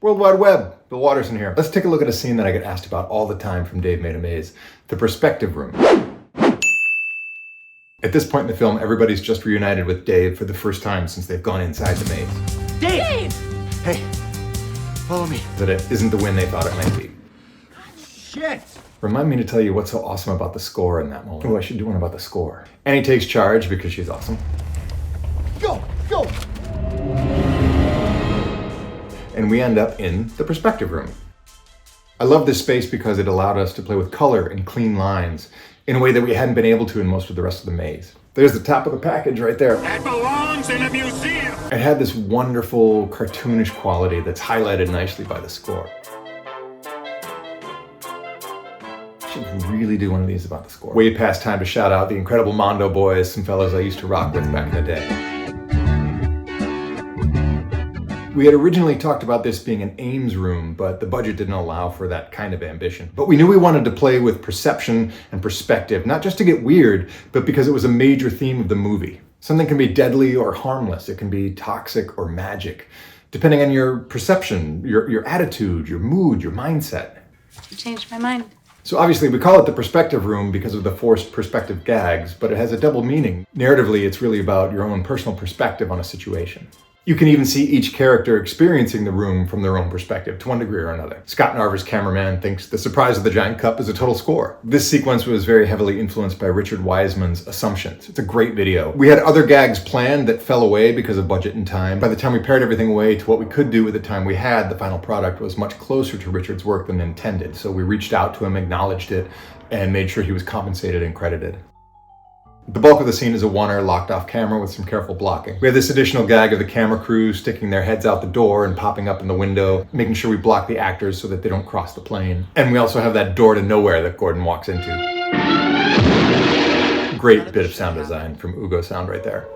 World Wide Web, Bill Watterson here. Let's take a look at a scene that I get asked about all the time from Dave Made a Maze, the perspective room. At this point in the film, everybody's just reunited with Dave for the first time since they've gone inside the maze. Dave! Hey, follow me. That it isn't the win they thought it might be. Shit! Remind me to tell you what's so awesome about the score in that moment. Oh, I should do one about the score. Annie takes charge because she's awesome. Go! Go! And we end up in the perspective room. I love this space because it allowed us to play with color and clean lines in a way that we hadn't been able to in most of the rest of the maze. There's the top of the package right there. That belongs in a museum! It had this wonderful cartoonish quality that's highlighted nicely by the score. Should really do one of these about the score. Way past time to shout out the incredible Mondo Boys, some fellas I used to rock with back in the day. We had originally talked about this being an Ames room, but the budget didn't allow for that kind of ambition. But we knew we wanted to play with perception and perspective, not just to get weird, but because it was a major theme of the movie. Something can be deadly or harmless. It can be toxic or magic, depending on your perception, your attitude, your mood, your mindset. You changed my mind. So obviously we call it the perspective room because of the forced perspective gags, but it has a double meaning. Narratively, it's really about your own personal perspective on a situation. You can even see each character experiencing the room from their own perspective to one degree or another. Scott Narver's cameraman thinks The Surprise of the Giant Cup is a total score. This sequence was very heavily influenced by Richard Wiseman's Assumptions. It's a great video. We had other gags planned that fell away because of budget and time. By the time we pared everything away to what we could do with the time we had, the final product was much closer to Richard's work than intended. So we reached out to him, acknowledged it, and made sure he was compensated and credited. The bulk of the scene is a one-air locked off camera with some careful blocking. We have this additional gag of the camera crew sticking their heads out the door and popping up in the window, making sure we block the actors so that they don't cross the plane. And we also have that door to nowhere that Gordon walks into. Great bit of sound design from Ugo Sound right there.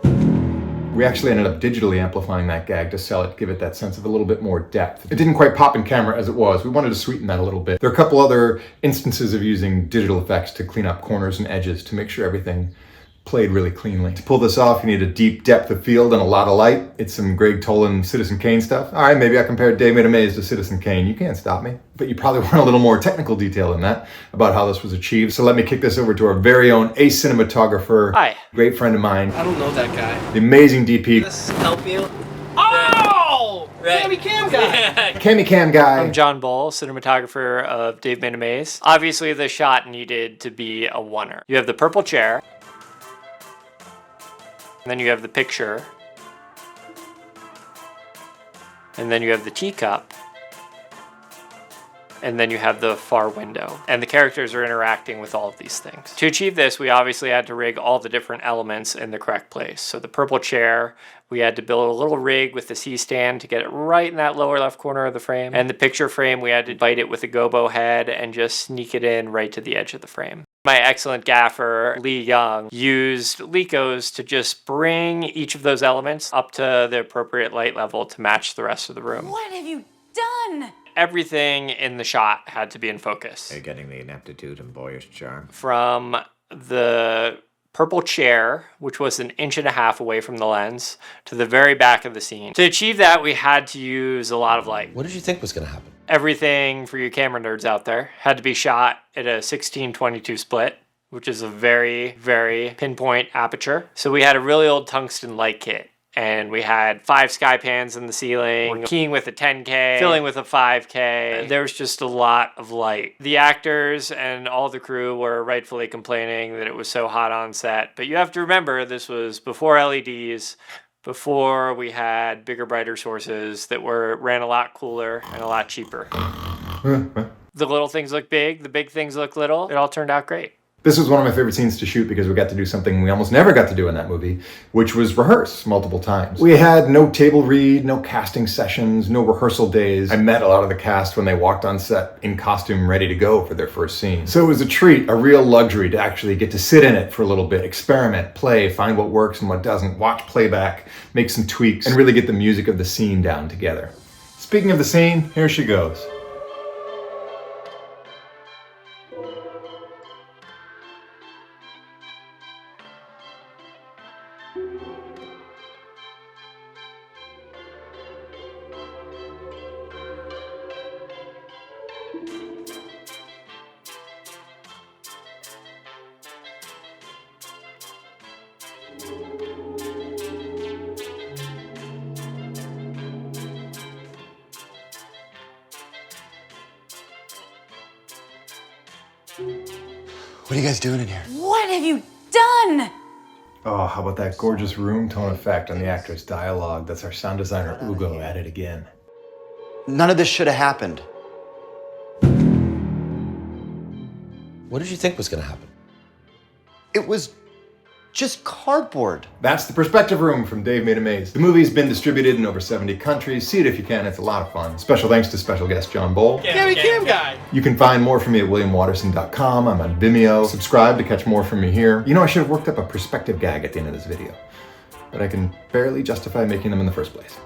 We actually ended up digitally amplifying that gag to sell it, give it that sense of a little bit more depth. It didn't quite pop in camera as it was. We wanted to sweeten that a little bit. There are a couple other instances of using digital effects to clean up corners and edges to make sure everything played really cleanly. To pull this off, you need a deep depth of field and a lot of light. It's some Greg Tolan, Citizen Kane stuff. All right, maybe I compared Dave Made a Maze to Citizen Kane. You can't stop me. But you probably want a little more technical detail than that about how this was achieved. So let me kick this over to our very own A Cinematographer. Hi. Great friend of mine. I don't know that guy. The amazing DP. Does this help you? Oh! Right. Cammy Cam guy. Cammy Cam guy. I'm John Boal, cinematographer of Dave Made a Maze. Obviously, the shot needed to be a oneer. You have the purple chair. And then you have the picture. And then you have the teacup. And then you have the far window. And the characters are interacting with all of these things. To achieve this, we obviously had to rig all the different elements in the correct place. So the purple chair, we had to build a little rig with the C-stand to get it right in that lower left corner of the frame. And the picture frame, we had to bite it with a gobo head and just sneak it in right to the edge of the frame. My excellent gaffer, Lee Young, used Lecos to just bring each of those elements up to the appropriate light level to match the rest of the room. What have you done? Everything in the shot had to be in focus. Are you getting the ineptitude and boyish charm? From the purple chair, which was 1.5 inches away from the lens, to the very back of the scene. To achieve that, we had to use a lot of light. What did you think was going to happen? Everything, for you camera nerds out there, had to be shot at a 16-22 split, which is a very, very pinpoint aperture. So we had a really old tungsten light kit. And we had 5 sky pans in the ceiling, we're keying with a 10K, filling with a 5K. There was just a lot of light. The actors and all the crew were rightfully complaining that it was so hot on set. But you have to remember, this was before LEDs, before we had bigger, brighter sources that ran a lot cooler and a lot cheaper. The little things look big, the big things look little. It all turned out great. This was one of my favorite scenes to shoot because we got to do something we almost never got to do in that movie, which was rehearse multiple times. We had no table read, no casting sessions, no rehearsal days. I met a lot of the cast when they walked on set in costume ready to go for their first scene. So it was a treat, a real luxury to actually get to sit in it for a little bit, experiment, play, find what works and what doesn't, watch playback, make some tweaks, and really get the music of the scene down together. Speaking of the scene, here she goes. What are you guys doing in here? What have you done? Oh, how about that gorgeous room tone effect on the actor's dialogue? That's our sound designer, Ugo, at it again. None of this should have happened. What did you think was going to happen? It was just cardboard. That's The Perspective Room from Dave Made a Maze. The movie's been distributed in over 70 countries. See it if you can, it's a lot of fun. Special thanks to special guest John Boal. Cam guy. You can find more from me at williamwatterson.com. I'm on Vimeo. Subscribe to catch more from me here. You know, I should have worked up a perspective gag at the end of this video, but I can barely justify making them in the first place.